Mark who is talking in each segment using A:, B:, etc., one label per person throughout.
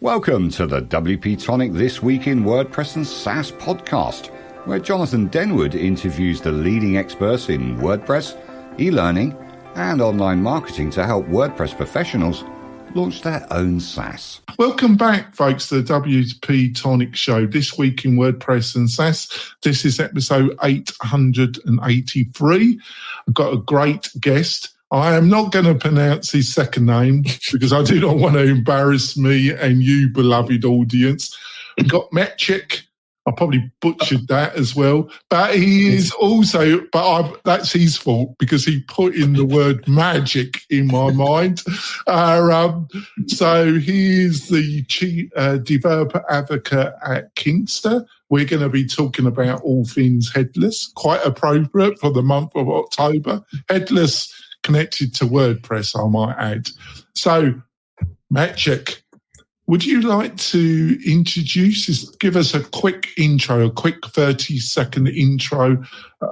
A: Welcome to the WP-Tonic This Week in WordPress and SaaS podcast, where Jonathan Denwood interviews the leading experts in WordPress, e-learning, and online marketing to help WordPress professionals launch their own SaaS.
B: Welcome back, folks, to the WP-Tonic show. This week in WordPress and SaaS. This is episode 883. I've got a great guest. I am not going to pronounce his second name because I do not want to embarrass me and you, beloved audience. We've got Maciek. I probably butchered that as well. But he is also, that's his fault because he put in the word magic in my mind. So he is the chief developer advocate at Kinsta. We're going to be talking about all things headless, quite appropriate for the month of October. Headless connected to WordPress, I might add. So, Maciek, would you like to give us a quick intro, a quick 30-second intro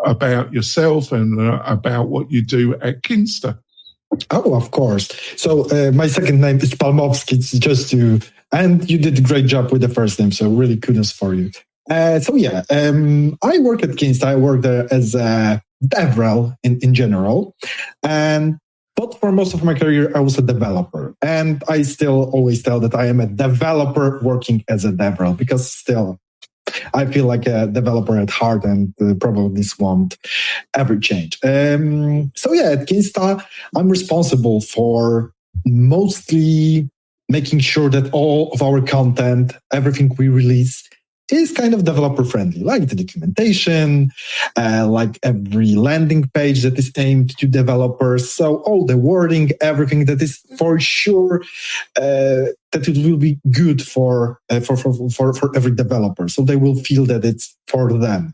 B: about yourself and about what you do at Kinsta?
C: Oh, of course. So my second name is Palmowski. It's and you did a great job with the first name, so really kudos for you. I work at Kinsta. I work there as a DevRel in general, but for most of my career, I was a developer. And I still always tell that I am a developer working as a DevRel because still I feel like a developer at heart and probably this won't ever change. At Kinsta, I'm responsible for mostly making sure that all of our content, everything we release, is kind of developer friendly, like the documentation, like every landing page that is aimed to developers. So all the wording, everything that is for sure that it will be good for every developer. So they will feel that it's for them.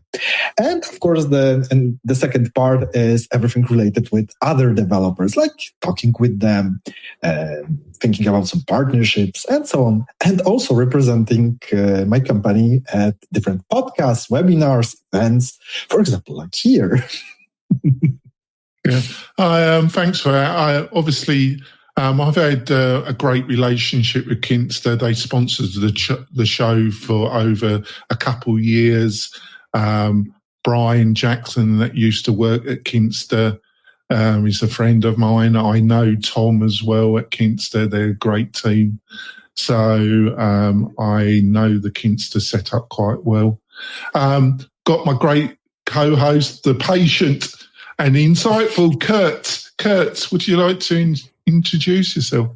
C: And of course, the second part is everything related with other developers, like talking with them, thinking about some partnerships and so on. And also representing my company at different podcasts, webinars, events, for example, like here.
B: Yeah, thanks for that. I've had a great relationship with Kinsta. They sponsored the show for over a couple of years. Brian Jackson, that used to work at Kinsta, is a friend of mine. I know Tom as well at Kinsta. They're a great team. So I know the Kinsta setup quite well. Got my great co-host, the patient and insightful Kurt. Kurt, would you like to introduce yourself?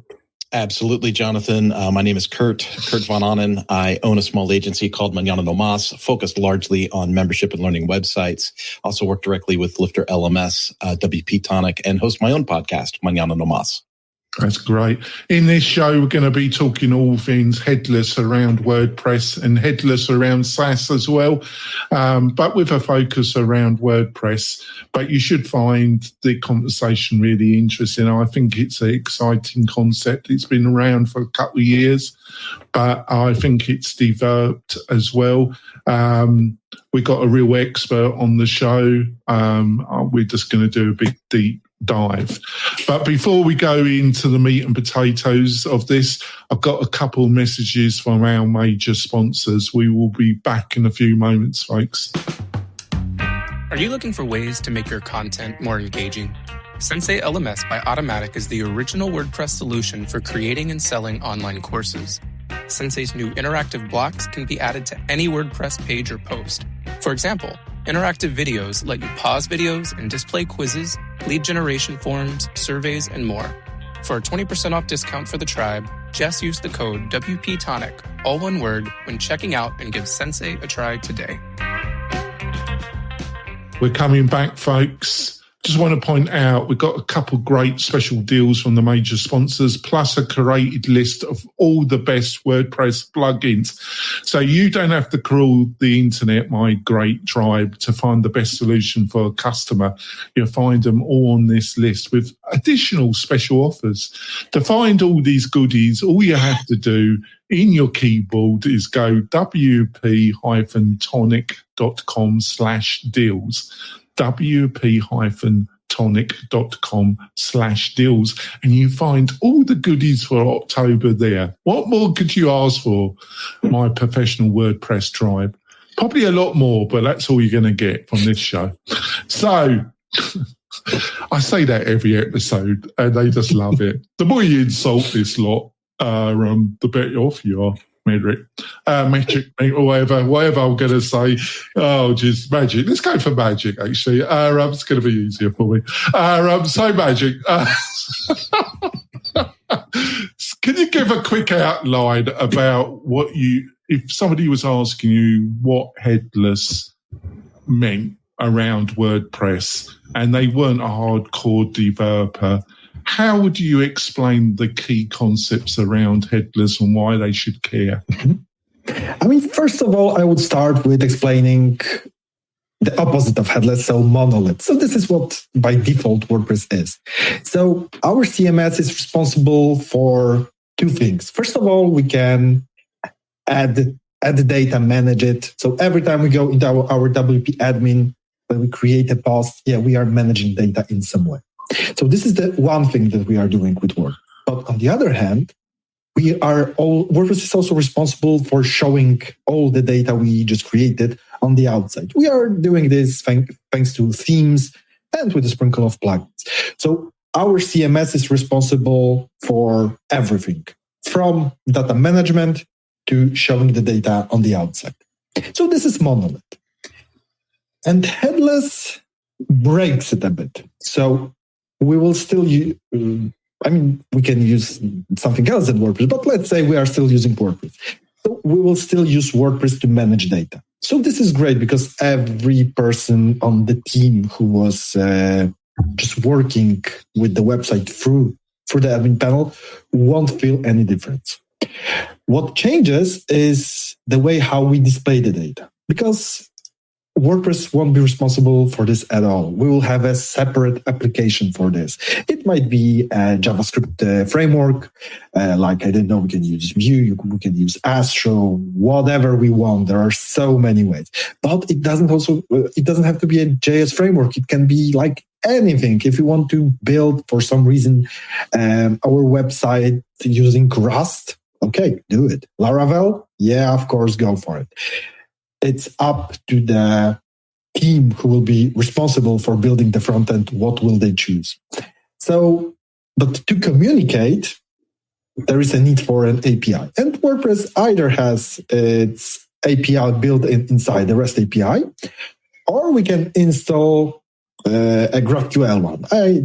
D: Absolutely, Jonathan. My name is Kurt Von Annen. I own a small agency called Mañana No Mas, focused largely on membership and learning websites. Also work directly with Lifter LMS, WP-Tonic, and host my own podcast, Mañana No Mas.
B: That's great. In this show, we're going to be talking all things headless around WordPress and headless around SaaS as well, but with a focus around WordPress. But you should find the conversation really interesting. I think it's an exciting concept. It's been around for a couple of years, but I think it's developed as well. We got a real expert on the show. We're just going to do a big deep dive. But before we go into the meat and potatoes of this, I've got a couple of messages from our major sponsors. We will be back in a few moments, folks.
E: Are you looking for ways to make your content more engaging? Sensei LMS by Automatic is the original WordPress solution for creating and selling online courses. Sensei's new interactive blocks can be added to any WordPress page or post. For example, interactive videos let you pause videos and display quizzes, lead generation forms, surveys, and more. For a 20% off discount for the tribe, just use the code WP-Tonic, all one word, when checking out and give Sensei a try today.
B: We're coming back, folks. Just want to point out, we've got a couple great special deals from the major sponsors, plus a curated list of all the best WordPress plugins. So you don't have to crawl the internet, my great tribe, to find the best solution for a customer. You'll find them all on this list with additional special offers. To find all these goodies, all you have to do in your keyboard is go wp-tonic.com/deals. wp-tonic.com/deals. WP-Tonic.com/deals, and you find all the goodies for October there. What more could you ask for, my professional WordPress tribe? Probably a lot more, but that's all you're going to get from this show. So I say that every episode, and they just love it. The more you insult this lot, the better off you are, Maciek, or whatever I'm going to say. Oh, just Magic. Let's go for Magic, actually. It's going to be easier for me. So, Magic, can you give a quick outline about if somebody was asking you what Headless meant around WordPress and they weren't a hardcore developer, how would you explain the key concepts around Headless and why they should care?
C: I mean, first of all, I would start with explaining the opposite of Headless, so monolith. So this is what by default WordPress is. So our CMS is responsible for two things. First of all, we can add the data, manage it. So every time we go into our WP admin, when we create a post, we are managing data in some way. So this is the one thing that we are doing with WordPress. But on the other hand, WordPress is also responsible for showing all the data we just created on the outside. We are doing this thanks to themes and with a sprinkle of plugins. So our CMS is responsible for everything, from data management to showing the data on the outside. So this is monolith. And Headless breaks it a bit. So we will still use, we can use something else than WordPress, but let's say we are still using WordPress. So we will still use WordPress to manage data. So this is great because every person on the team who was just working with the website through the admin panel won't feel any difference. What changes is the way how we display the data, because WordPress won't be responsible for this at all. We will have a separate application for this. It might be a JavaScript framework, we can use Vue, we can use Astro, whatever we want. There are so many ways. But it doesn't have to be a JS framework. It can be like anything. If you want to build, for some reason, our website using Rust, okay, do it. Laravel, of course, go for it. It's up to the team who will be responsible for building the front end. What will they choose? So, but to communicate, there is a need for an API. And WordPress either has its API built inside the REST API, or we can install a GraphQL one. I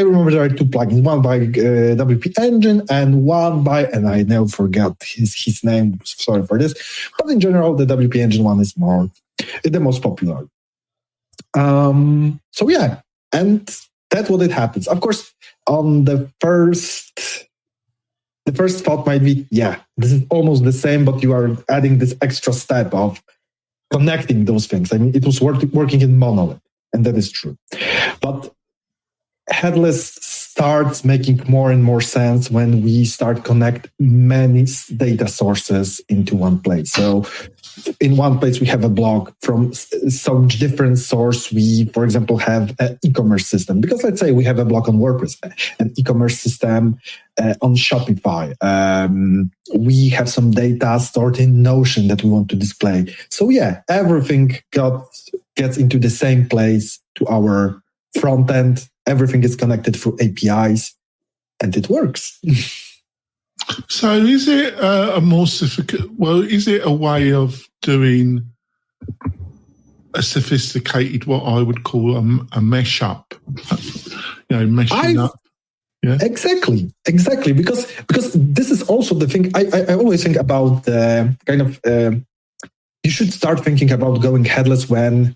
C: remember there are two plugins, one by WP Engine and one by, and I now forgot his name, sorry for this, but in general, the WP Engine one is the most popular. And that's what it happens. Of course, on the first thought might be, this is almost the same, but you are adding this extra step of connecting those things. I mean, it was working in monolith. And that is true. But Headless starts making more and more sense when we start connect many data sources into one place. So in one place, we have a blog from some different source. We, for example, have an e-commerce system. Because let's say we have a blog on WordPress, an e-commerce system on Shopify. We have some data stored in Notion that we want to display. So everything gets into the same place to our front end. Everything is connected through APIs, and it works.
B: So is it is it a way of doing a sophisticated, what I would call a mesh up? Meshing up. Yeah.
C: Exactly. Because this is also the thing. I always think about you should start thinking about going headless when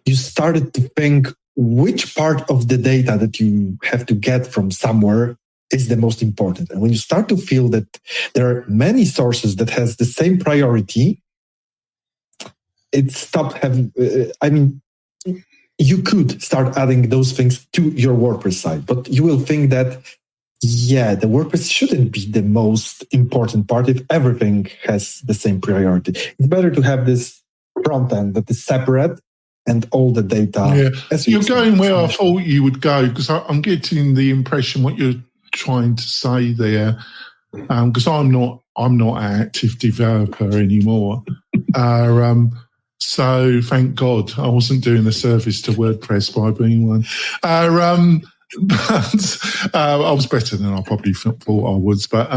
C: you started to think which part of the data that you have to get from somewhere is the most important. And when you start to feel that there are many sources that has the same priority, it stopped having, you could start adding those things to your WordPress site, but you will think that, the WordPress shouldn't be the most important part if everything has the same priority. It's better to have this front end that is separate and all the data.
B: Yeah, you're going where I thought you would go, because I'm getting the impression what you're trying to say there. Because I'm not an active developer anymore. So thank God I wasn't doing a service to WordPress by being one. But I was better than I probably thought I was. But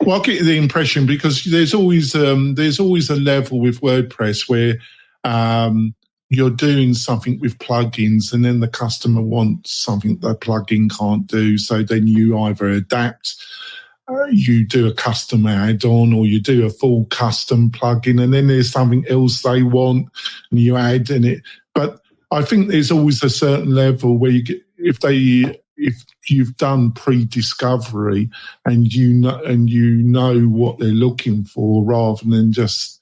B: well, I get the impression, because there's always a level with WordPress where you're doing something with plugins, and then the customer wants something the plugin can't do. So then you either adapt, you do a custom add-on, or you do a full custom plugin, and then there's something else they want, and you add in it. But I think there's always a certain level where you get, if you've done pre-discovery and you know what they're looking for, rather than just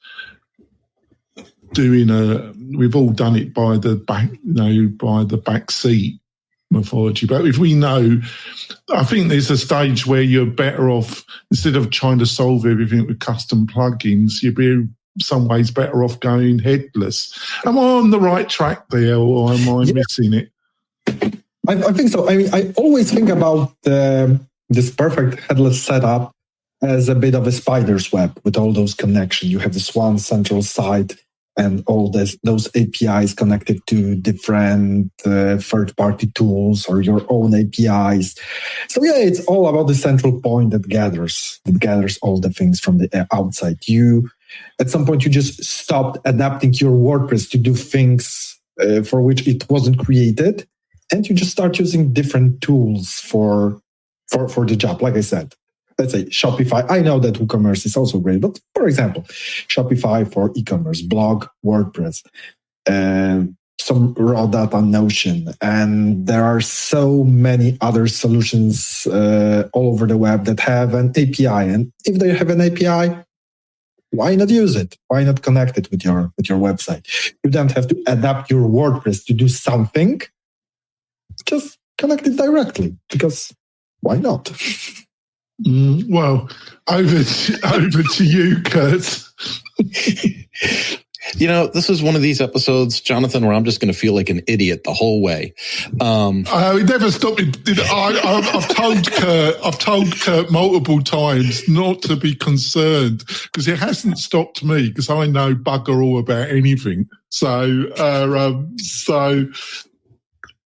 B: doing we've all done it by the back seat mythology. But if we know, I think there's a stage where you're better off, instead of trying to solve everything with custom plugins, you'd be some ways better off going headless. Am I on the right track there, or am I missing it?
C: I think so. I mean, I always think about this perfect headless setup as a bit of a spider's web with all those connections. You have this one central site and all those APIs connected to different third-party tools or your own APIs. So yeah, it's all about the central point that gathers all the things from the outside. At some point, you just stopped adapting your WordPress to do things for which it wasn't created, and you just start using different tools for the job. Like I said, let's say Shopify. I know that WooCommerce is also great, but for example, Shopify for e-commerce, blog, WordPress, some raw data, Notion, and there are so many other solutions all over the web that have an API. And if they have an API, why not use it? Why not connect it with your website? You don't have to adapt your WordPress to do something. Just connect it directly, because why not?
B: Well, over to you, Kurt.
D: You know, this is one of these episodes, Jonathan, where I'm just going to feel like an idiot the whole way.
B: It never stopped me. I've told Kurt multiple times not to be concerned, because it hasn't stopped me, because I know bugger all about anything. So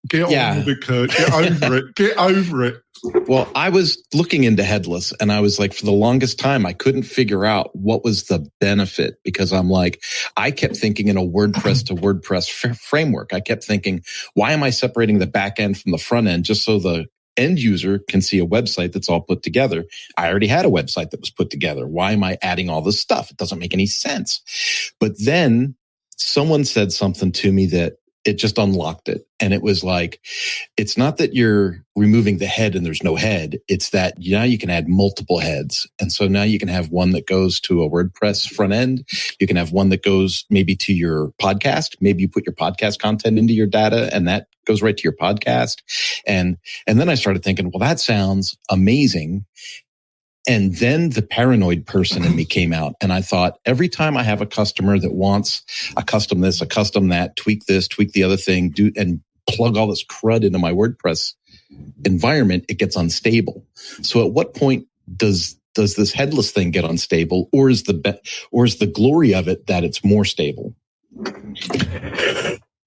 B: get on with it, Kurt. Get over it. Get over it.
D: Well, I was looking into Headless, and I was like, for the longest time, I couldn't figure out what was the benefit, because I'm like, I kept thinking in a WordPress to WordPress framework. I kept thinking, why am I separating the back end from the front end just so the end user can see a website that's all put together? I already had a website that was put together. Why am I adding all this stuff? It doesn't make any sense. But then someone said something to me that it just unlocked it. And it was like, it's not that you're removing the head and there's no head. It's that now you can add multiple heads. And so now you can have one that goes to a WordPress front end. You can have one that goes maybe to your podcast. Maybe you put your podcast content into your data and that goes right to your podcast. And then I started thinking, well, that sounds amazing. And then the paranoid person in me came out, and I thought, every time I have a customer that wants a custom this, a custom that, tweak this, tweak the other thing, do and plug all this crud into my WordPress environment, it gets unstable. So at what point does this headless thing get unstable, or is the glory of it that it's more stable?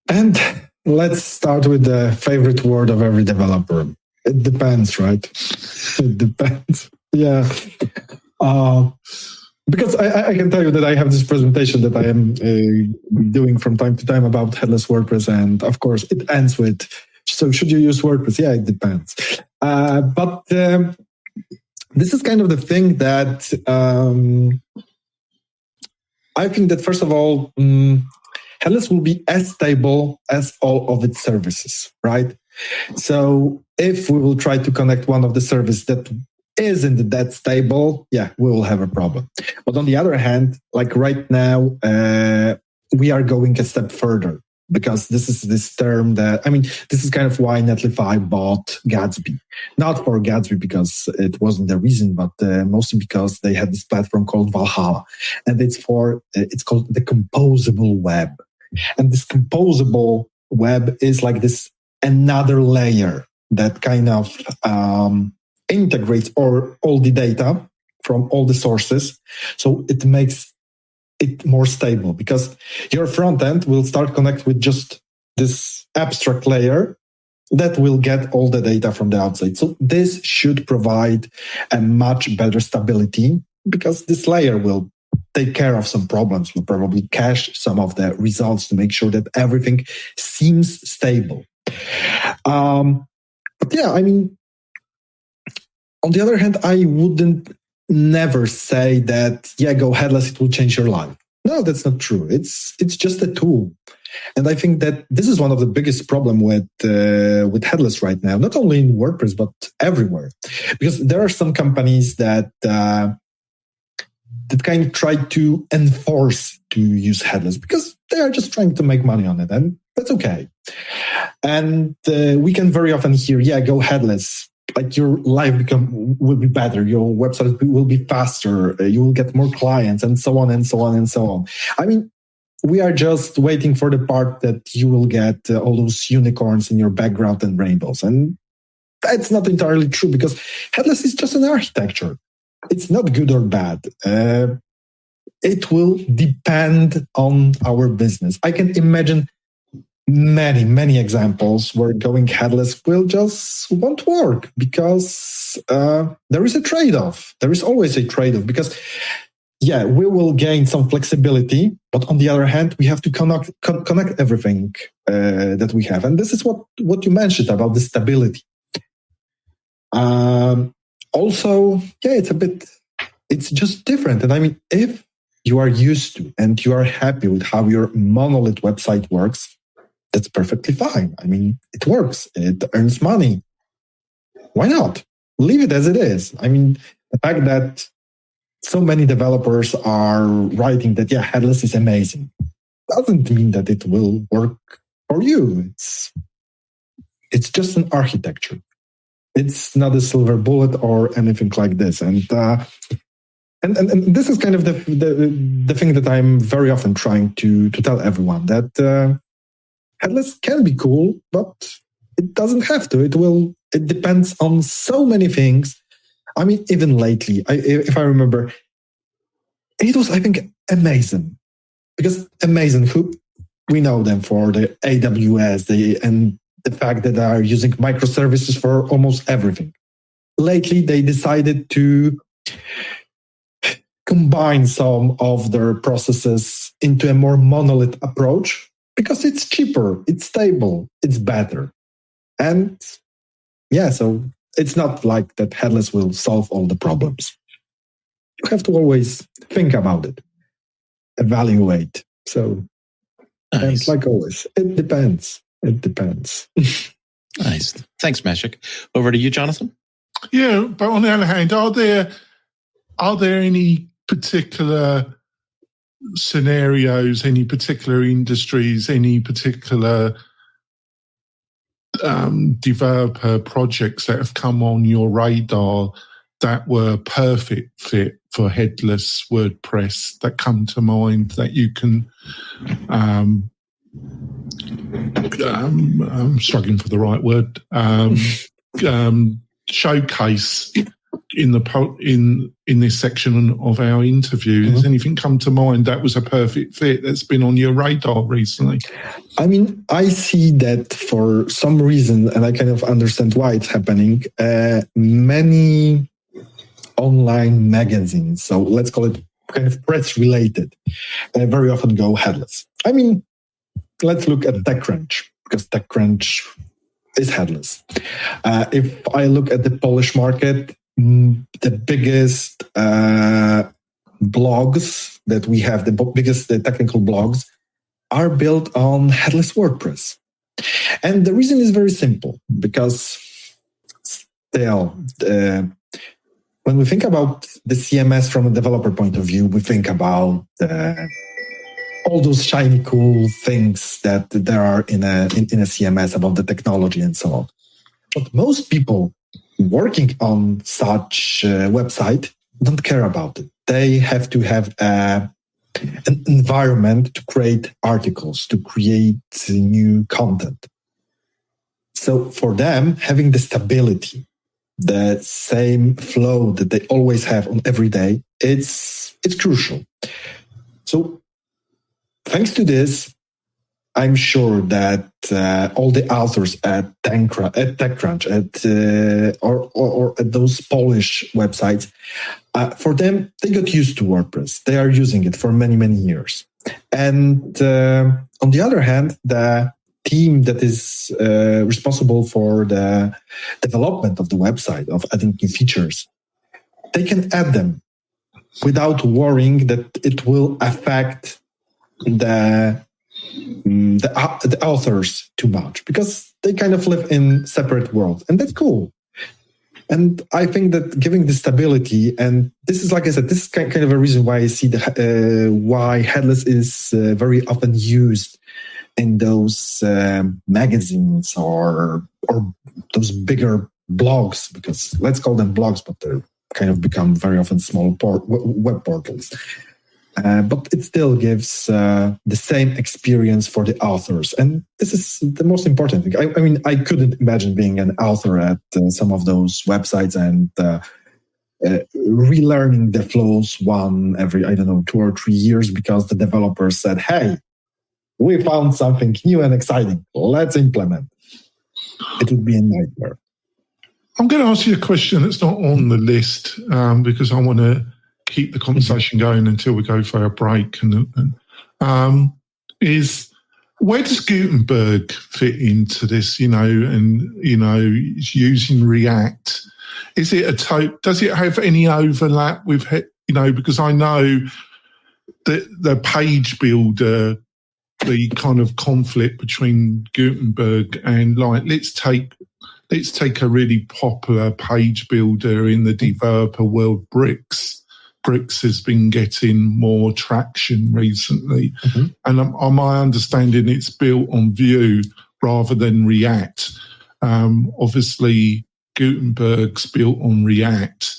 C: And let's start with the favorite word of every developer. It depends, right? It depends. Yeah. Because I can tell you that I have this presentation that I am doing from time to time about headless WordPress. And of course, it ends with, so should you use WordPress? Yeah, it depends. But this is kind of the thing that I think that, first of all, headless will be as stable as all of its services, right? So if we will try to connect one of the services that isn't that stable, yeah, we will have a problem. But on the other hand, like right now, we are going a step further, because this is this term that, I mean, this is kind of why Netlify bought Gatsby. Not for Gatsby because it wasn't the reason, but mostly because they had this platform called Valhalla. And it's called the composable web. And this composable web is like this another layer that kind of integrates all the data from all the sources. So it makes it more stable, because your front end will start connect with just this abstract layer that will get all the data from the outside. So this should provide a much better stability, because this layer will take care of some problems, will probably cache some of the results to make sure that everything seems stable. But yeah, I mean, on the other hand, I wouldn't never say that, go headless, it will change your life. No, that's not true. It's just a tool. And I think that this is one of the biggest problem with headless right now, not only in WordPress, but everywhere. Because there are some companies that kind of try to enforce to use headless because they are just trying to make money on it. And that's okay. And we can very often hear, go headless. Like your life will be better. Your website will be faster. You will get more clients, and so on and so on and so on. I mean, we are just waiting for the part that you will get all those unicorns in your background and rainbows. And that's not entirely true, because headless is just an architecture. It's not good or bad. It will depend on our business. I can imagine many examples where going headless won't work, because there is a trade-off. There is always a trade-off, because we will gain some flexibility, but on the other hand, we have to connect everything that we have. And this is what you mentioned about the stability. Also, it's just different. And I mean, if you are used to and you are happy with how your monolith website works, that's perfectly fine. I mean, it works. It earns money. Why not? Leave it as it is. I mean, the fact that so many developers are writing that, headless is amazing, doesn't mean that it will work for you. It's just an architecture. It's not a silver bullet or anything like this. And this is kind of the thing that I'm very often trying to tell everyone, that headless can be cool, but it doesn't have to. It depends on so many things. I mean, even lately, if I remember, it was, I think, Amazon. Because Amazon, who we know them for the AWS, and the fact that they are using microservices for almost everything. Lately, they decided to combine some of their processes into a more monolith approach, because it's cheaper, it's stable, it's better. And so it's not like that headless will solve all the problems. You have to always think about it, evaluate. So, nice. Like always, it depends.
D: Nice. Thanks, Maciek. Over to you, Jonathan.
B: Yeah, but on the other hand, are there any particular scenarios, any particular industries, any particular developer projects that have come on your radar that were perfect fit for headless WordPress that come to mind that you can I'm struggling for the right word, showcase in this section of our interview? Mm-hmm. Has anything come to mind that was a perfect fit that's been on your radar recently?
C: I mean, I see that for some reason, and I kind of understand why it's happening, many online magazines, so let's call it kind of press related, very often go headless. I mean, let's look at TechCrunch, because TechCrunch is headless. If I look at the Polish market, the biggest blogs that we have, the biggest technical blogs, are built on headless WordPress. And the reason is very simple, because still, when we think about the CMS from a developer point of view, we think about all those shiny, cool things that there are in a CMS about the technology and so on. But most people working on such a website don't care about it. They have to have a an environment to create articles, to create new content. So for them, having the stability, the same flow that they always have on every day, it's crucial. So thanks to this, I'm sure that all the authors at TechCrunch, or at those Polish websites, for them, they got used to WordPress. They are using it for many, many years. And on the other hand, the team that is responsible for the development of the website, of adding new features, they can add them without worrying that it will affect the authors too much, because they kind of live in separate worlds, and that's cool. And I think that giving the stability, and this is, like I said, this is kind of a reason why I see why Headless is very often used in those magazines or those bigger blogs, because let's call them blogs, but they're kind of become very often small web portals. But it still gives the same experience for the authors. And this is the most important thing. I mean, I couldn't imagine being an author at some of those websites and relearning the flows every 2 or 3 years because the developers said, hey, we found something new and exciting. Let's implement. It would be a nightmare.
B: I'm going to ask you a question that's not on the list because I want to keep the conversation going until we go for a break. Is where does Gutenberg fit into this? Using React. Is it does it have any overlap with because I know that the page builder, the kind of conflict between Gutenberg and let's take a really popular page builder in the developer world, Bricks. Bricks has been getting more traction recently. Mm-hmm. And on my understanding, it's built on Vue rather than React. Obviously, Gutenberg's built on React,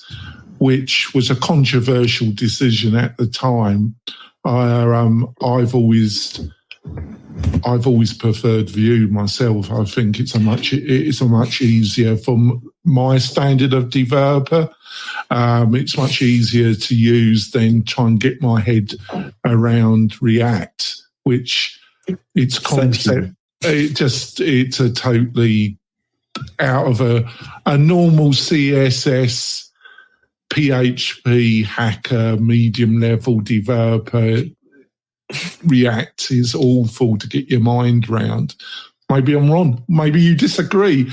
B: which was a controversial decision at the time. I've always preferred Vue myself. I think it's a much easier from my standard of developer. It's much easier to use than try and get my head around React, which its concept, it's a totally out of a normal CSS, PHP hacker, medium level developer. React is awful to get your mind around. Maybe I'm wrong. Maybe you disagree.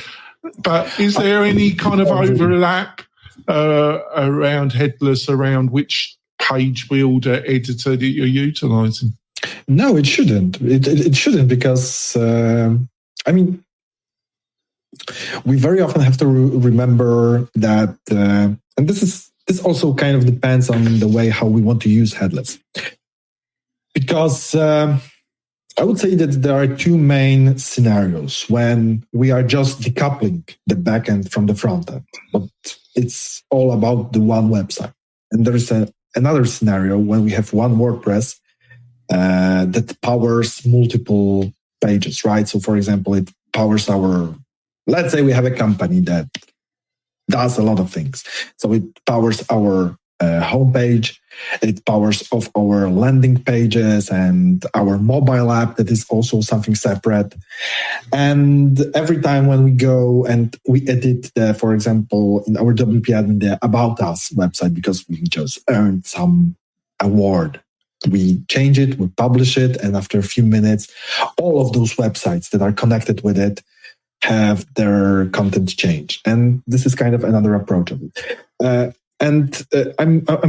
B: But is there any kind of overlap around Headless, around which page builder editor that you're utilizing?
C: No, it shouldn't. It shouldn't, because we very often have to remember that, and this also kind of depends on the way how we want to use Headless. Because I would say that there are two main scenarios when we are just decoupling the backend from the frontend, but it's all about the one website. And there is another scenario when we have one WordPress that powers multiple pages, right? So, for example, it powers let's say we have a company that does a lot of things. So it powers our homepage, it powers off our landing pages and our mobile app that is also something separate. And every time when we go and we edit for example, in our WP admin, the About Us website, because we just earned some award, we change it, we publish it, and after a few minutes, all of those websites that are connected with it have their content changed. And this is kind of another approach of it. I'm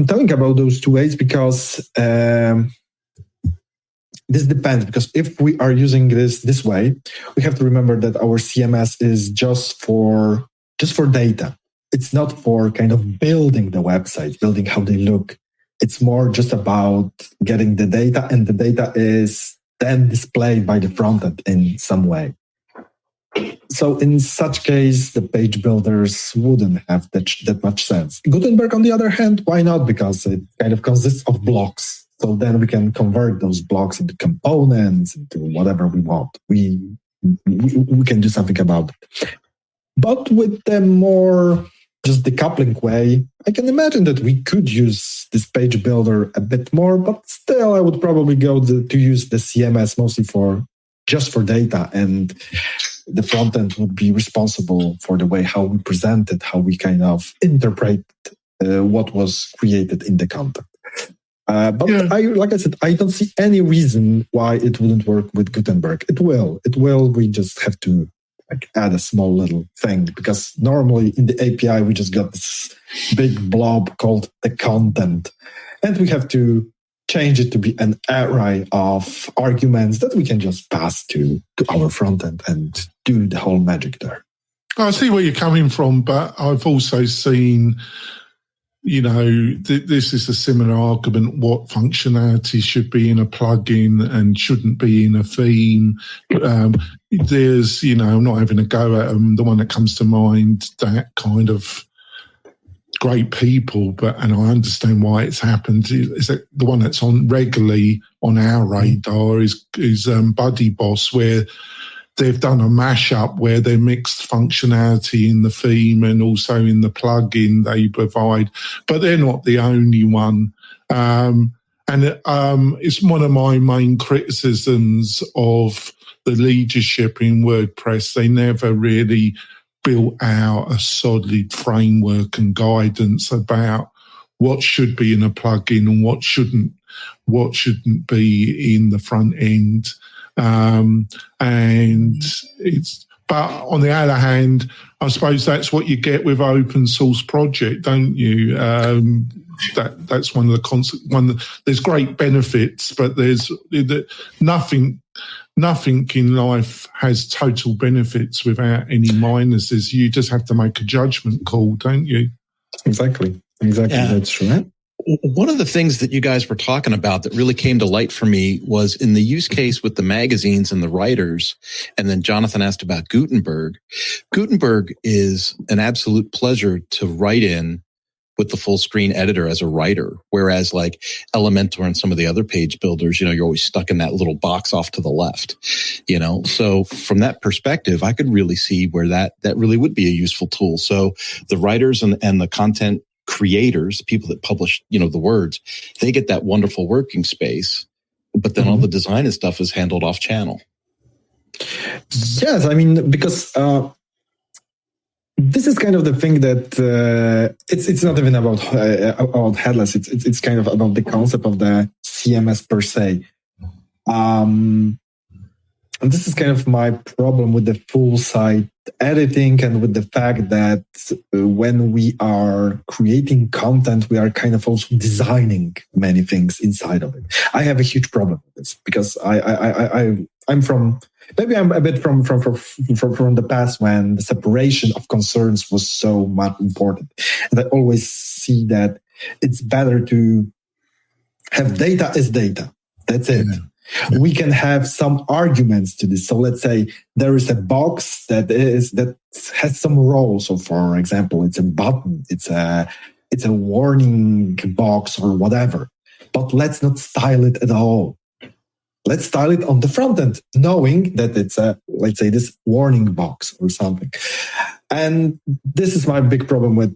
C: telling about those two ways because this depends. Because if we are using this way, we have to remember that our CMS is just for data. It's not for kind of building the website, building how they look. It's more just about getting the data, and the data is then displayed by the frontend in some way. So in such case, the page builders wouldn't have that much sense. Gutenberg, on the other hand, why not? Because it kind of consists of blocks. So then we can convert those blocks into components, into whatever we want. We can do something about it. But with the more just decoupling way, I can imagine that we could use this page builder a bit more, but still I would probably go to use the CMS mostly just for data, and the front end would be responsible for the way how we present it, how we kind of interpret what was created in the content. Like I said, I don't see any reason why it wouldn't work with Gutenberg. It will. We just have to add a small little thing, because normally in the API we just got this big blob called the content, and we have to change it to be an array of arguments that we can just pass to our front end and do the whole magic there.
B: I see where you're coming from, but I've also seen, this is a similar argument, what functionality should be in a plugin and shouldn't be in a theme. There's, I'm not having a go at them. The one that comes to mind, that kind of great people, and I understand why it's happened, is that the one that's on regularly on our radar is Buddy Boss, where they've done a mashup where they mixed functionality in the theme and also in the plugin they provide, but they're not the only one. It's one of my main criticisms of the leadership in WordPress. They never really built out a solid framework and guidance about what should be in a plugin and what shouldn't be in the front end. But on the other hand, I suppose that's what you get with open source project, don't you? That's one of the there's great benefits, but there's nothing in life has total benefits without any minuses. You just have to make a judgment call, don't you?
C: Exactly. Yeah. That's true.
D: One of the things that you guys were talking about that really came to light for me was in the use case with the magazines and the writers. And then Jonathan asked about Gutenberg. Gutenberg is an absolute pleasure to write in with the full screen editor as a writer. Whereas like Elementor and some of the other page builders, you're always stuck in that little box off to the left, So from that perspective, I could really see where that really would be a useful tool. So the writers and the content creators, people that publish, the words, they get that wonderful working space, but then all the design and stuff is handled off channel.
C: Yes, because this is kind of the thing that it's not even about Headless. It's kind of about the concept of the CMS per se. And this is kind of my problem with the full site editing and with the fact that when we are creating content, we are kind of also designing many things inside of it. I have a huge problem with this because I'm from, maybe I'm a bit from the past when the separation of concerns was so much important. And I always see that it's better to have data as data. That's it. Yeah. We can have some arguments to this. So let's say there is a box that has some role. So for example, it's a button, it's a warning box or whatever. But let's not style it at all. Let's style it on the front end, knowing that it's let's say this warning box or something. And this is my big problem with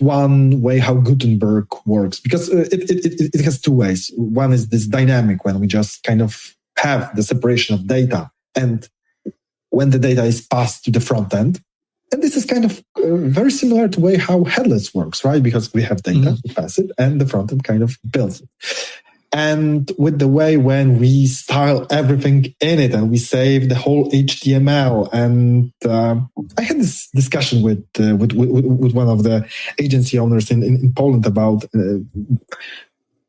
C: one way how Gutenberg works, because it has two ways. One is this dynamic, when we just kind of have the separation of data and when the data is passed to the front end. And this is kind of very similar to the way how Headless works, right? Because we have data, we pass it, and the front end kind of builds it. And with the way when we style everything in it and we save the whole HTML, and I had this discussion with one of the agency owners in Poland about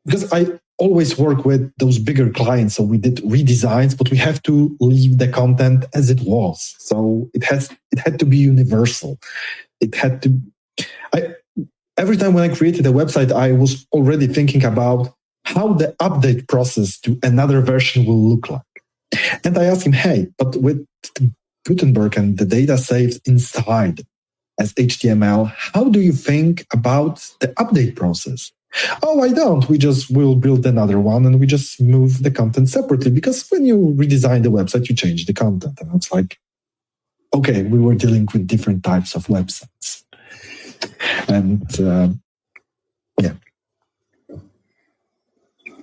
C: because I always work with those bigger clients, so we did redesigns, but we have to leave the content as it was. So it had to be universal. It had to. Every time when I created a website, I was already thinking about how the update process to another version will look like. And I asked him, hey, but with Gutenberg and the data saved inside as HTML, how do you think about the update process? Oh, I don't. We'll build another one and we just move the content separately, because when you redesign the website, you change the content. And it's like, okay, we were dealing with different types of websites. And yeah.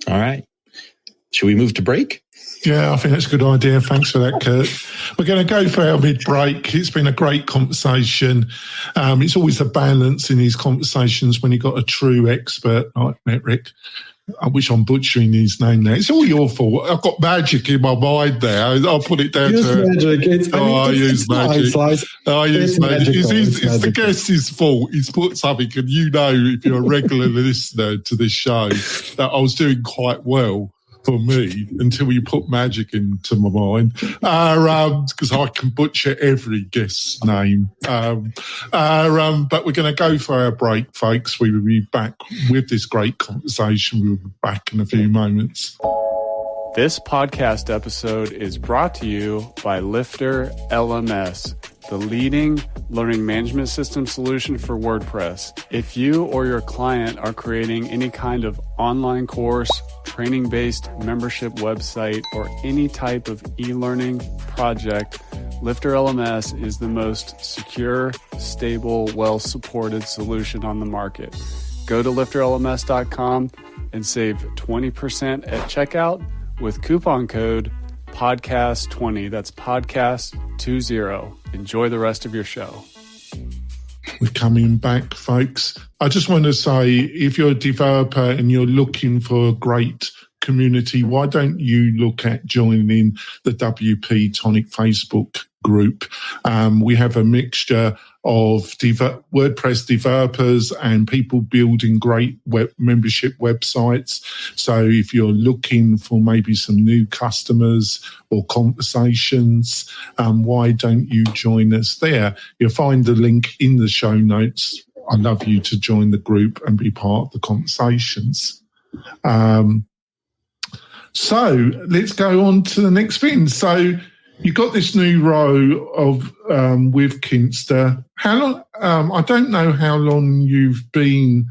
D: All right. Should we move to break?
B: Yeah, I think that's a good idea. Thanks for that, Kurt. We're going to go for our mid-break. It's been a great conversation. It's always a balance in these conversations when you've got a true expert like Maciek. I wish I'm butchering his name now. It's all your fault. I've got magic in my mind there. I'll put it down
C: use
B: to
C: magic.
B: I use magic. I use magic. It's the guest's fault. He's put something, and you know, if you're a regular listener to this show, that I was doing quite well for me until you put magic into my mind, because I can butcher every guest's name. But we're going to go for our break, folks. We will be back with this great conversation. We'll be back in a few moments.
F: This podcast episode is brought to you by Lifter LMS, the leading learning management system solution for WordPress. If you or your client are creating any kind of online course, training-based membership website, or any type of e-learning project, Lifter LMS is the most secure, stable, well-supported solution on the market. Go to lifterlms.com and save 20% at checkout with coupon code podcast20. That's podcast20. Enjoy the rest of your show.
B: We're coming back, folks. I just want to say, if you're a developer and you're looking for a great community, why don't you look at joining the WP-Tonic Facebook group? We have a mixture of WordPress developers and people building great web membership websites. So if you're looking for maybe some new customers or conversations, why don't you join us there? You'll find the link in the show notes. I'd love you to join the group and be part of the conversations. So let's go on to the next thing. So you got this new role of with Kinsta. How long? I don't know how long you've been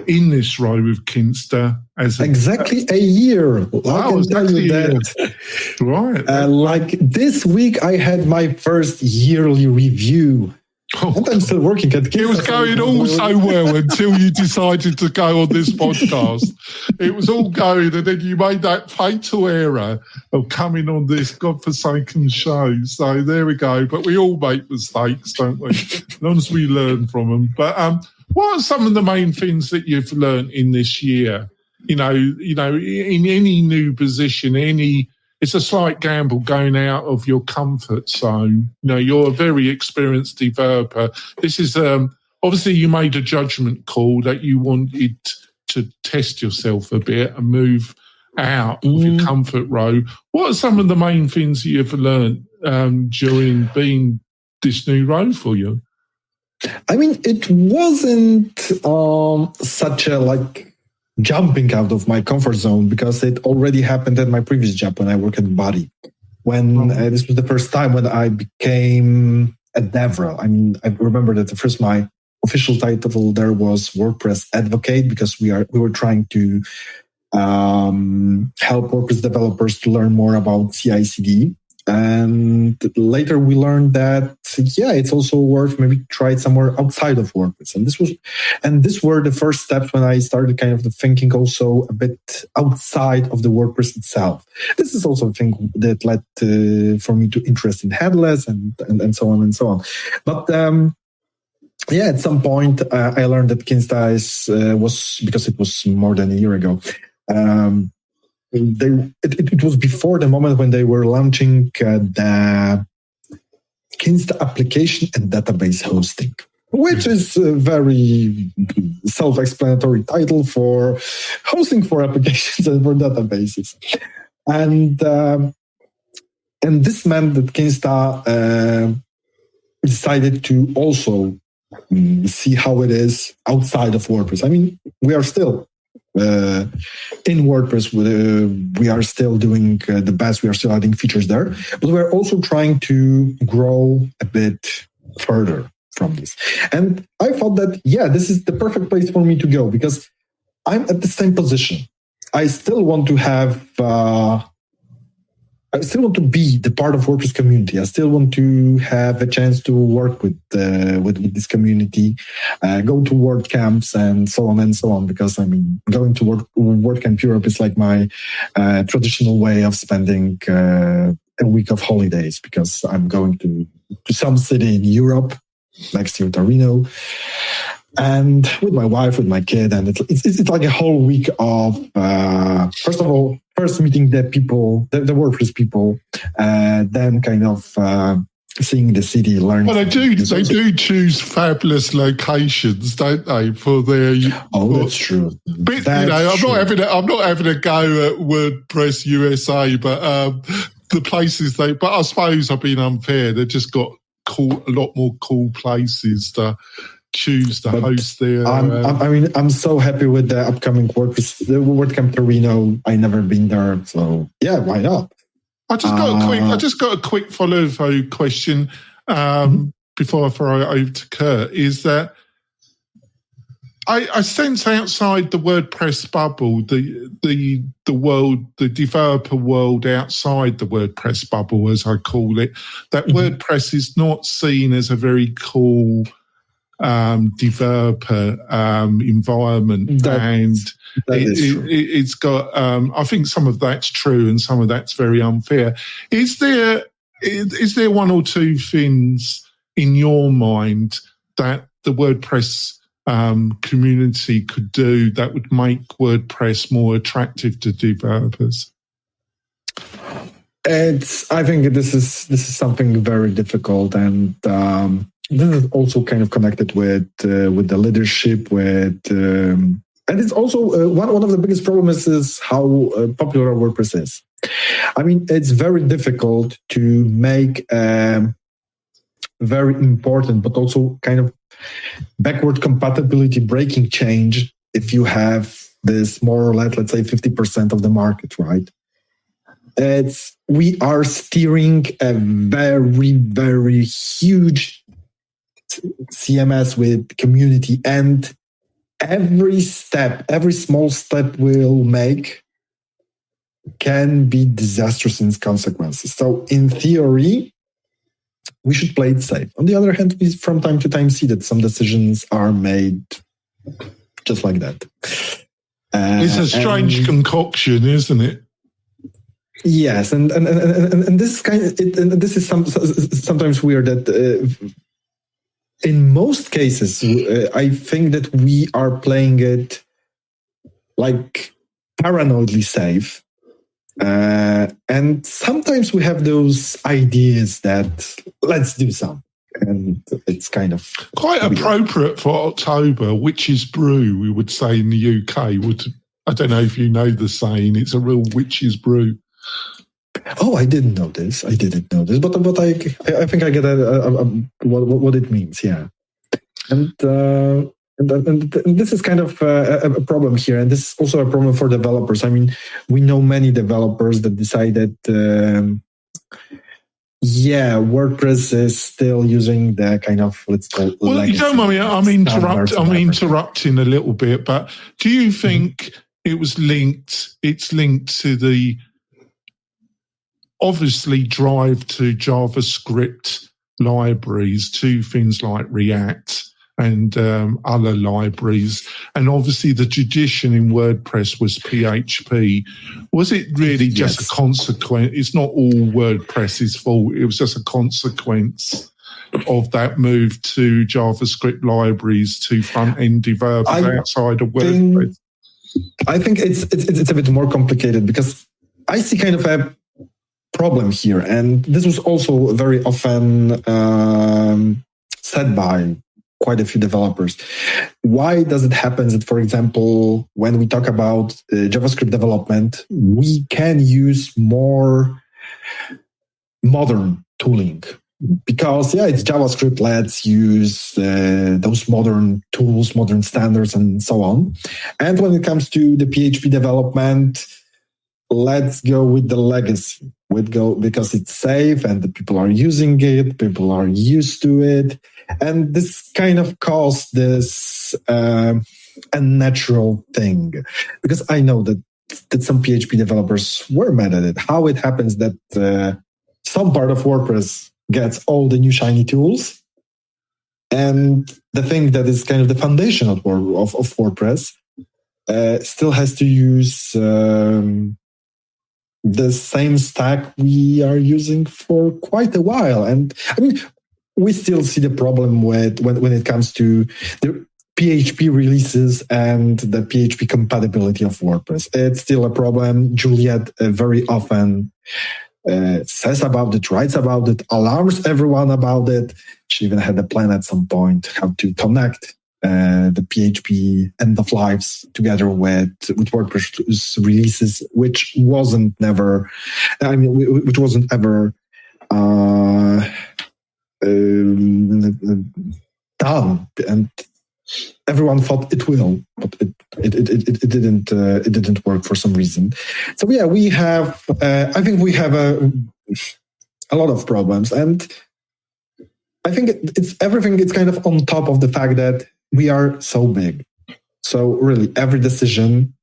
B: in this role with Kinsta.
C: Exactly a year.
B: Wow,
C: I can tell you that.
B: Right.
C: Like this week, I had my first yearly review. And I'm still working at Kinsta.
B: It was going all so well until you decided to go on this podcast. It was all going, and then you made that fatal error of coming on this godforsaken show. So there we go. But we all make mistakes, don't we? As long as we learn from them. But what are some of the main things that you've learned in this year? You know, in any new position, it's a slight gamble going out of your comfort zone. You know, you're a very experienced developer. This is obviously you made a judgment call that you wanted to test yourself a bit and move out of your comfort zone. What are some of the main things that you've learned during being this new role for you?
C: I mean, it wasn't such a jumping out of my comfort zone, because it already happened at my previous job when I worked at Buddy. When this was the first time when I became a DevRel. I mean, I remember that my official title there was WordPress Advocate, because we were trying to help WordPress developers to learn more about CI/CD. And later we learned that, it's also worth maybe try it somewhere outside of WordPress. And these were the first steps when I started kind of thinking also a bit outside of the WordPress itself. This is also a thing that led for me to interest in Headless and so on and so on. But at some point I learned that Kinsta was, because it was more than a year ago, it was before the moment when they were launching the Kinsta application and database hosting, which is a very self-explanatory title for hosting for applications and for databases. And this meant that Kinsta decided to also see how it is outside of WordPress. I mean, we are still in WordPress, we are still doing the best. We are still adding features there, but we're also trying to grow a bit further from this. And I thought that, this is the perfect place for me to go, because I'm at the same position. I still want to have. I still want to be the part of WordPress community. I still want to have a chance to work with this community, go to WordCamps and so on and so on. Because I mean, going to WordCamp Europe is like my traditional way of spending a week of holidays, because I'm going to some city in Europe next to Torino, and with my wife, with my kid, and it's like a whole week of first meeting the people, the WordPress people, then kind of seeing the city, learning.
B: Well, they do choose fabulous locations, don't they? For their
C: that's true.
B: But I'm not having a go at WordPress USA, but the places But I suppose I've been unfair. They've just got a lot more cool places to choose to host their.
C: I'm so happy with the upcoming WordCamp Torino. I never been there, so yeah, why not?
B: I just got a quick follow-up question before I throw it over to Kurt. Is that I sense outside the WordPress bubble, the world, the developer world outside the WordPress bubble, as I call it, that WordPress is not seen as a very cool developer environment, it's got. I think some of that's true and some of that's very unfair. Is there one or two things in your mind that the WordPress community could do that would make WordPress more attractive to developers?
C: I think this is something very difficult, and this is also kind of connected with the leadership, and it's also one of the biggest problems is how popular WordPress is. I mean, it's very difficult to make very important, but also kind of backward compatibility breaking change if you have this more or less, let's say, 50% of the market, right? We are steering a very, very huge CMS with community, and every small step we'll make can be disastrous in its consequences. So in theory, we should play it safe. On the other hand, we from time to time see that some decisions are made just like that.
B: It's a strange concoction, isn't it?
C: Yes, and this is this is sometimes weird that in most cases I think that we are playing it like paranoidly safe, and sometimes we have those ideas that let's do something, and it's kind of
B: quite appropriate for October. Witch's brew, we would say in the UK. I don't know if you know the saying. It's a real witch's brew.
C: Oh, I didn't know this. But I think I get what it means. Yeah, and this is kind of a problem here, and this is also a problem for developers. I mean, we know many developers that decided, WordPress is still using the kind of, let's call it. Well,
B: you don't mind me. I'm interrupting a little bit, but do you think it's linked to the obviously drive to JavaScript libraries, to things like React and other libraries, and obviously the tradition in WordPress was PHP. Was it really just a consequence? It's not all WordPress's fault. It was just a consequence of that move to JavaScript libraries to front-end developers outside of WordPress.
C: I think it's a bit more complicated, because I see kind of a problem here, and this was also very often said by quite a few developers. Why does it happen that, for example, when we talk about JavaScript development, we can use more modern tooling? Because, it's JavaScript, let's use those modern tools, modern standards, and so on. And when it comes to the PHP development, let's go with the legacy. Because it's safe and the people are using it, people are used to it. And this kind of caused this a natural thing, because I know that some PHP developers were mad at it. How it happens that some part of WordPress gets all the new shiny tools, and the thing that is kind of the foundation of WordPress still has to use the same stack we are using for quite a while. And I mean, we still see the problem with when it comes to the PHP releases and the PHP compatibility of WordPress. It's still a problem. Juliet very often says about it, writes about it, alarms everyone about it. She even had a plan at some point how to connect the PHP end of lives together with WordPress releases, which wasn't ever done, and everyone thought it will, but it didn't work for some reason. So yeah, we have I think we have a lot of problems, and I think it's kind of on top of the fact that we are so big. So really, every decision.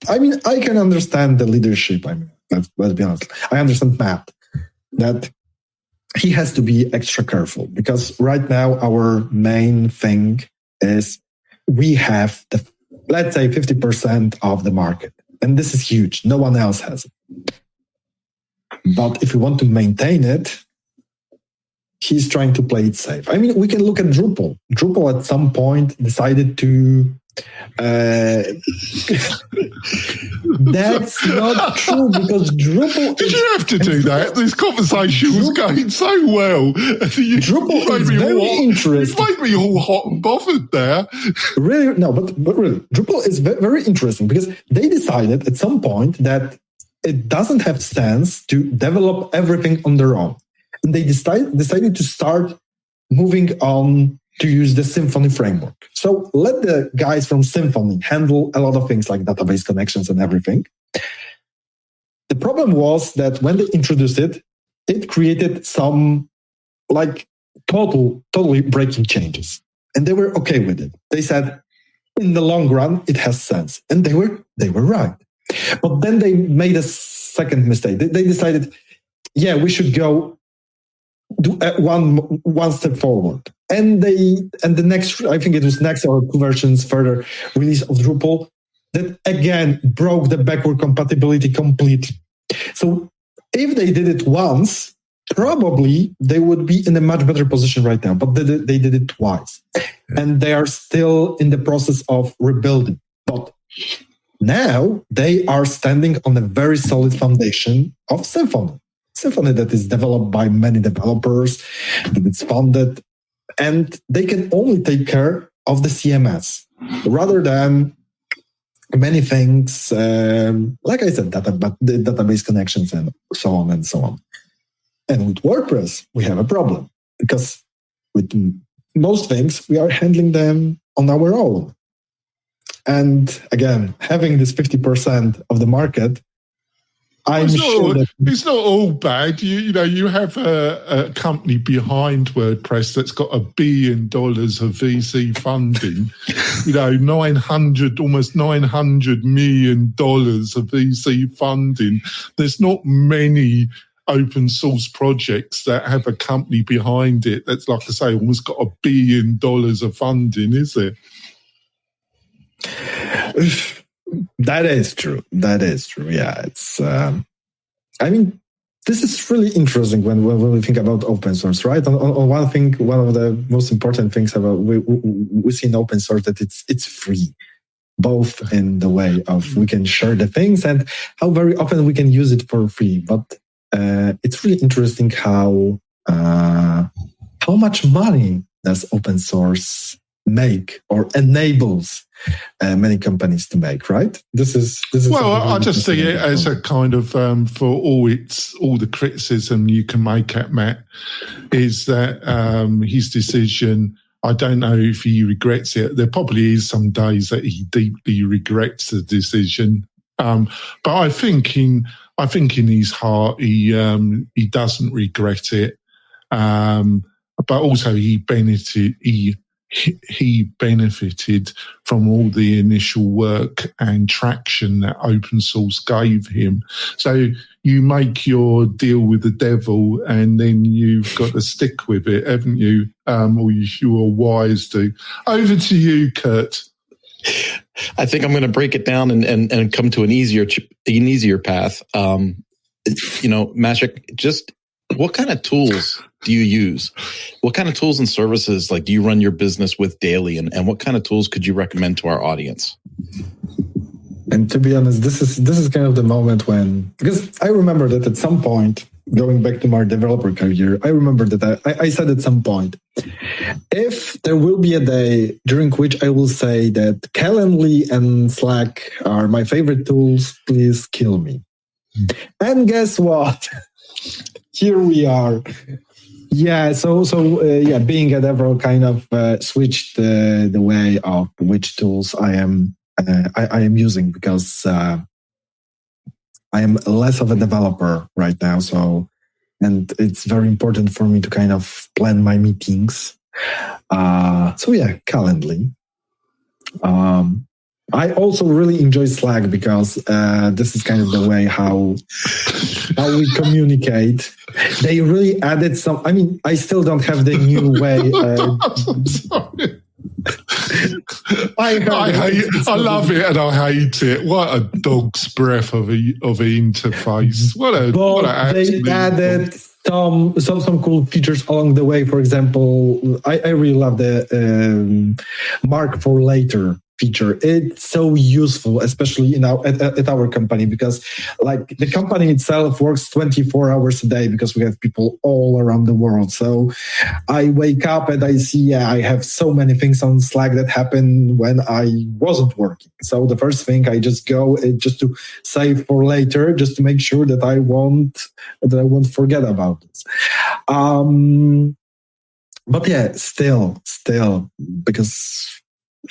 C: I mean, I can understand the leadership. I mean, let's be honest. I understand Matt that he has to be extra careful, because right now our main thing is we have let's say 50% of the market, and this is huge. No one else has it. But if we want to maintain it, he's trying to play it safe. I mean, we can look at Drupal. Drupal at some point decided to that's not true, because Drupal...
B: Did you have to do that? This conversation was going so well.
C: Drupal is very interesting.
B: You made me all hot and bothered there.
C: Really? No, but really, Drupal is very interesting, because they decided at some point that it doesn't have sense to develop everything on their own. And they decided to start moving on to use the Symfony framework. So let the guys from Symfony handle a lot of things like database connections and everything. The problem was that when they introduced it, it created some like totally breaking changes. And they were okay with it. They said, in the long run, it has sense. And they were right. But then they made a second mistake. They decided, yeah, we should go do one step forward. And the next, I think it was next or two versions further release of Drupal that again broke the backward compatibility completely. So if they did it once, probably they would be in a much better position right now. But they did it twice, and they are still in the process of rebuilding. But now they are standing on a very solid foundation of Symfony. Symfony that is developed by many developers, that it's funded, and they can only take care of the CMS rather than many things, like I said, database connections and so on and so on. And with WordPress, we have a problem, because with most things, we are handling them on our own. And again, having this 50% of the market,
B: it's not all bad. You have a company behind WordPress that's got $1 billion of VC funding. almost $900 million of VC funding. There's not many open source projects that have a company behind it that's, like I say, almost got $1 billion of funding, is there?
C: That is true. Yeah, it's. I mean, this is really interesting when we think about open source, right? On one thing, one of the most important things about we see in open source that it's free, both in the way of we can share the things and how very often we can use it for free. But it's really interesting how much money does open source make or enables many companies to make, right? This is
B: well, I just see it as a kind of for all the criticism you can make at Matt is that his decision. I don't know if he regrets it. There probably is some days that he deeply regrets the decision, but I think in his heart he doesn't regret it. But also he he benefited from all the initial work and traction that open source gave him. So you make your deal with the devil and then you've got to stick with it, haven't you? Or you are wise to. Over to you, Kurt.
D: I think I'm going to break it down and come to an easier path. Maciek, just what kind of tools do you use? What kind of tools and services do you run your business with daily, and what kind of tools could you recommend to our audience?
C: And to be honest, this is kind of the moment because I remember that at some point, going back to my developer career, I remember that I said at some point, if there will be a day during which I will say that Calendly and Slack are my favorite tools, please kill me. And guess what? Here we are. Yeah, so being a developer kind of switched the way of which tools I am using, because I am less of a developer right now. And it's very important for me to kind of plan my meetings. Calendly. I also really enjoy Slack because this is kind of the way how we communicate. They really added some. I mean, I still don't have the new way.
B: I'm sorry. I love it and I hate it. What a dog's breath of an interface. They
C: added some cool features along the way. For example, I really love the mark for later feature. It's so useful, especially at our company, because the company itself works 24 hours a day because we have people all around the world. So I wake up and I see I have so many things on Slack that happen when I wasn't working. So the first thing I just go just to save for later, just to make sure that I won't forget about this. But yeah, still, because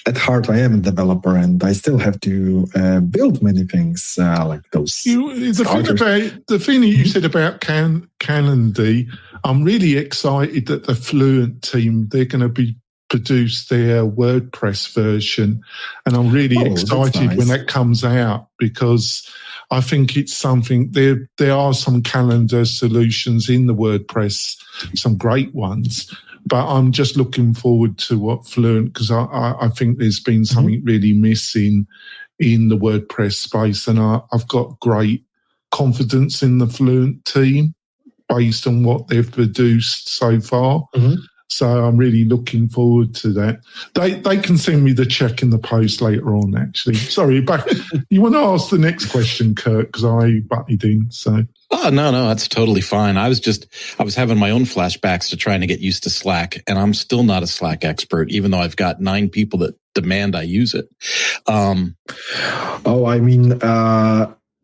C: at heart, I am a developer, and I still have to build many things like those.
B: The thing that you said about Calendly, I'm really excited that the Fluent team, they're going to produce their WordPress version, and I'm really excited when that comes out, because I think it's something. There are some calendar solutions in the WordPress, some great ones. But I'm just looking forward to what Fluent, because I think there's been something really missing in the WordPress space. And I've got great confidence in the Fluent team based on what they've produced so far. Mm-hmm. So I'm really looking forward to that. They can send me the check in the post later on, actually. Sorry, but you want to ask the next question, Kurt, because I butted in, so...
D: Oh, no, that's totally fine. I was having my own flashbacks to trying to get used to Slack, and I'm still not a Slack expert, even though I've got 9 people that demand I use it.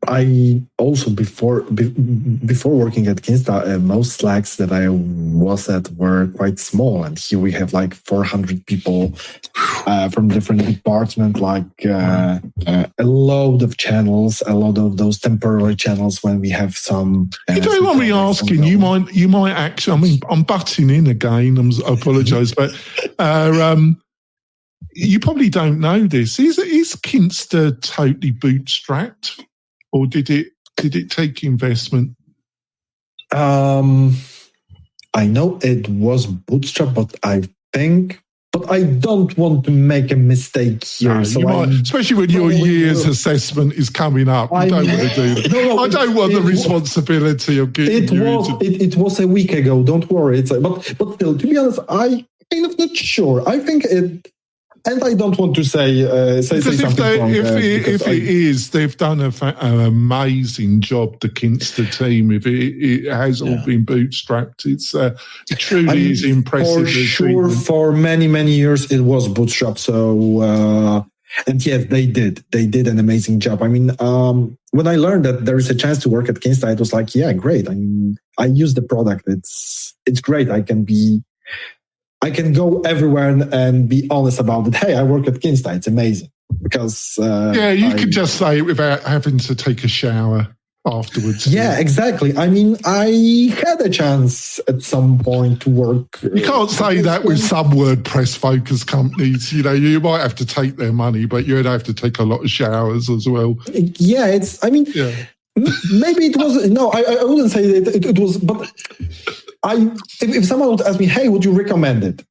C: I also before working at Kinsta, most Slacks that I was at were quite small, and here we have 400 people from different departments, a load of channels, a lot of those temporary channels when we have some.
B: You don't want me asking. You might actually. I mean, I'm butting in again. I apologise, but you probably don't know this. Is Kinsta totally bootstrapped? Or did it take investment?
C: I know it was bootstrap, but I don't want to make a mistake here.
B: No, especially when your year's assessment is coming up. You don't want to do that. No, I don't want the responsibility of getting
C: It was a week ago. Don't worry. But still, to be honest, I kind of not sure. I think it. And I don't want to say something wrong. If it is, they've done an amazing job, the Kinsta team. If it has all been bootstrapped, it truly is impressive. For sure, for many, many years, it was bootstrapped. So, and yes, they did an amazing job. I mean, when I learned that there is a chance to work at Kinsta, it was like, yeah, great. I mean, I use the product. It's great. I can go everywhere and be honest about it. Hey, I work at Kinsta. It's amazing. Because you can just say it without having to take a shower.
B: afterwards.
C: Yeah, exactly. I mean, I had a chance at some point to work.
B: You can't say that with some WordPress focused companies. You know, you might have to take their money, but you'd have to take a lot of showers as well.
C: Yeah, maybe it was, no, I wouldn't say that it was, but if someone would ask me, hey, would you recommend it?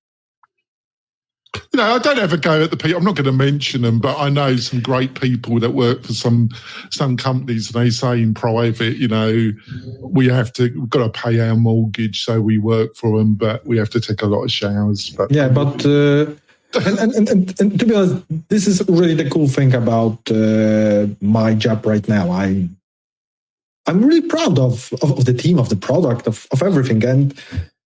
B: You know, I don't have a go at the people. I'm not going to mention them, but I know some great people that work for some companies, and they say in private, you know, we've got to pay our mortgage, so we work for them, but we have to take a lot of showers. But
C: yeah, but and to be honest, this is really the cool thing about my job right now. I'm really proud of the team, of the product, of everything, and.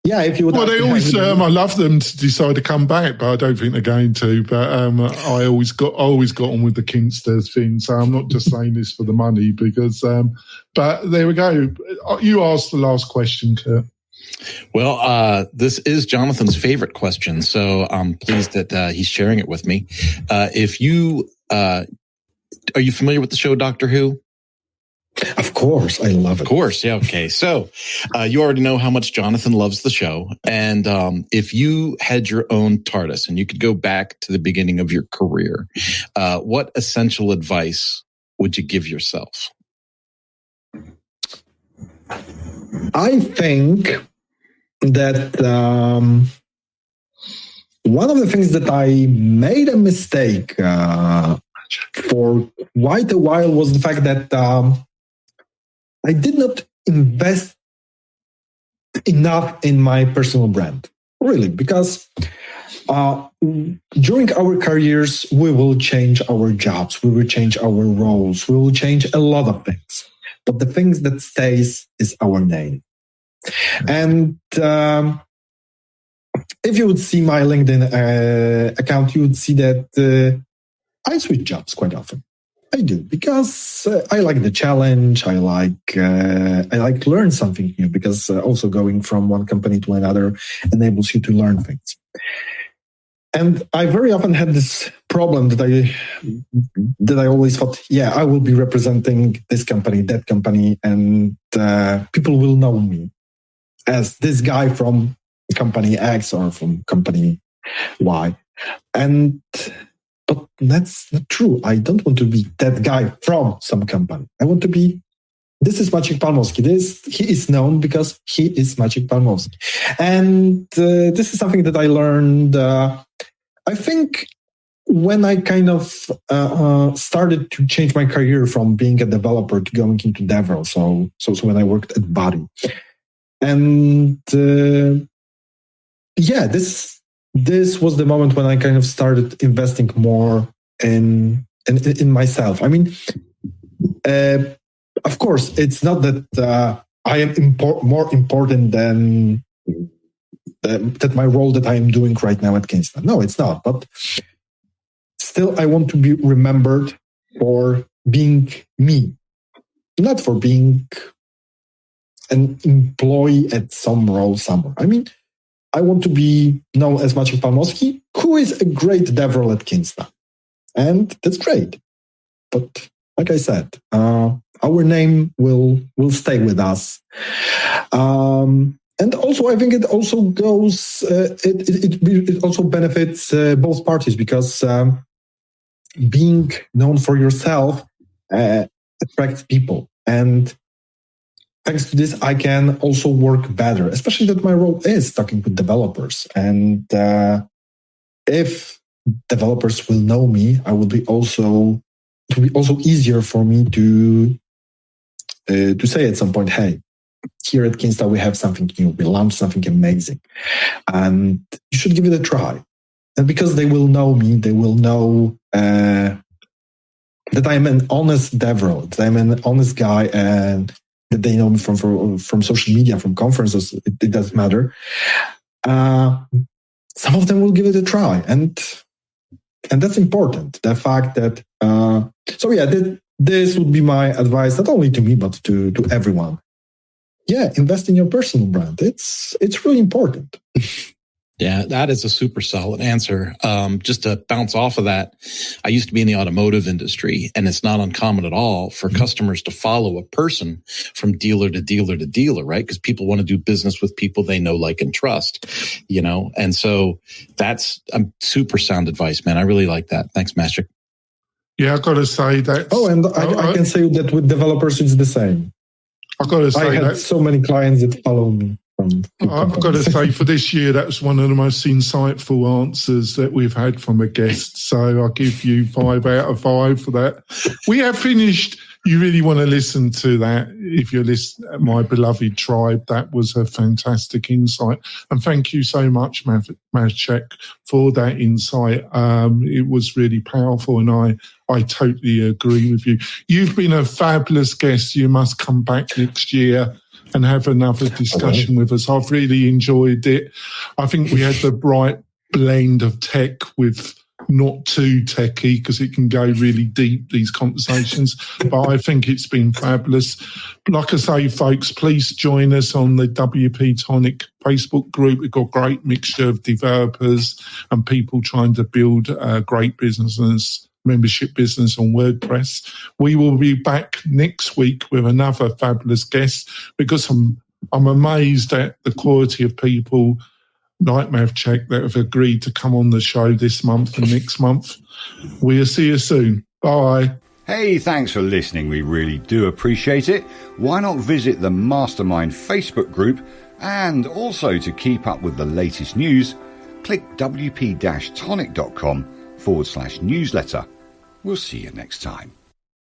C: Yeah, if you would.
B: Well, they always. I love them to decide to come back, but I don't think they're going to. But I always got on with the Kinsta thing, so I'm not just saying this for the money because. But there we go. You asked the last question, Kurt.
D: Well, this is Jonathan's favorite question, so I'm pleased that he's sharing it with me. Are you familiar with the show Doctor Who?
C: Of course, I love it.
D: Of course, yeah, okay. So you already know how much Jonathan loves the show. And if you had your own TARDIS and you could go back to the beginning of your career, what essential advice would you give yourself?
C: I think that one of the things that I made a mistake for quite a while was the fact that I did not invest enough in my personal brand, really, because during our careers, we will change our jobs, we will change our roles, we will change a lot of things. But the things that stays is our name. And if you would see my LinkedIn account, you would see that I switch jobs quite often. I do, because I like the challenge. I like to learn something new, because also going from one company to another enables you to learn things. And I very often had this problem that I always thought, yeah, I will be representing this company, that company, and people will know me as this guy from company X or from company Y. But that's not true. I don't want to be that guy from some company. I want to be, this is Maciek Palmowski. He is known because he is Maciek Palmowski. And this is something that I learned, I think, when I kind of started to change my career from being a developer to going into DevRel. So when I worked at Body. And this was the moment when I kind of started investing more in myself. I mean, of course, it's not that I am more important than that my role that I am doing right now at Kinsta. No, it's not. But still, I want to be remembered for being me, not for being an employee at some role somewhere. I mean, I want to be known as Maciek Palmowski, who is a great DevRel at Kinsta. And that's great. But like I said, our name will stay with us. And also, I think it also goes, it also benefits both parties, because being known for yourself attracts people. And thanks to this, I can also work better, especially that my role is talking with developers. And if developers will know me, it will be also easier for me to say at some point, hey, here at Kinsta, we have something new. We launched something amazing. And you should give it a try. And because they will know me, they will know that I'm an honest DevRel, that I'm an honest guy, and that they know me from social media, from conferences, it doesn't matter. Some of them will give it a try. And that's important. The fact that, this would be my advice, not only to me, but to everyone. Yeah, invest in your personal brand. It's really important.
D: Yeah, that is a super solid answer. Just to bounce off of that, I used to be in the automotive industry, and it's not uncommon at all for customers to follow a person from dealer to dealer to dealer, right? Because people want to do business with people they know, like, and trust, And so that's super sound advice, man. I really like that. Thanks, Maciek.
B: Yeah, I've got to say that.
C: Oh, and I can say that with developers, it's the same.
B: I've got to say
C: I had so many clients that follow me.
B: I've got to say, for this year, that's one of the most insightful answers that we've had from a guest. So I'll give you 5 out of 5 for that. We have finished. You really want to listen to that. If you're listening, my beloved tribe, that was a fantastic insight. And thank you so much, Maciek, for that insight. It was really powerful, and I totally agree with you. You've been a fabulous guest. You must come back next year and have another discussion with us. I've really enjoyed it. I think we had the right blend of tech with not too techy, because it can go really deep, these conversations. But I think it's been fabulous. Like I say, folks, please join us on the WP-Tonic Facebook group. We've got a great mixture of developers and people trying to build great businesses, membership business on WordPress. We will be back next week with another fabulous guest, because I'm amazed at the quality of people like Maciek that have agreed to come on the show this month and next month. We'll see you soon. Bye.
A: Hey, thanks for listening. We really do appreciate it. Why not visit the Mastermind Facebook group? And also, to keep up with the latest news, click wp-tonic.com/newsletter. We'll see you next time.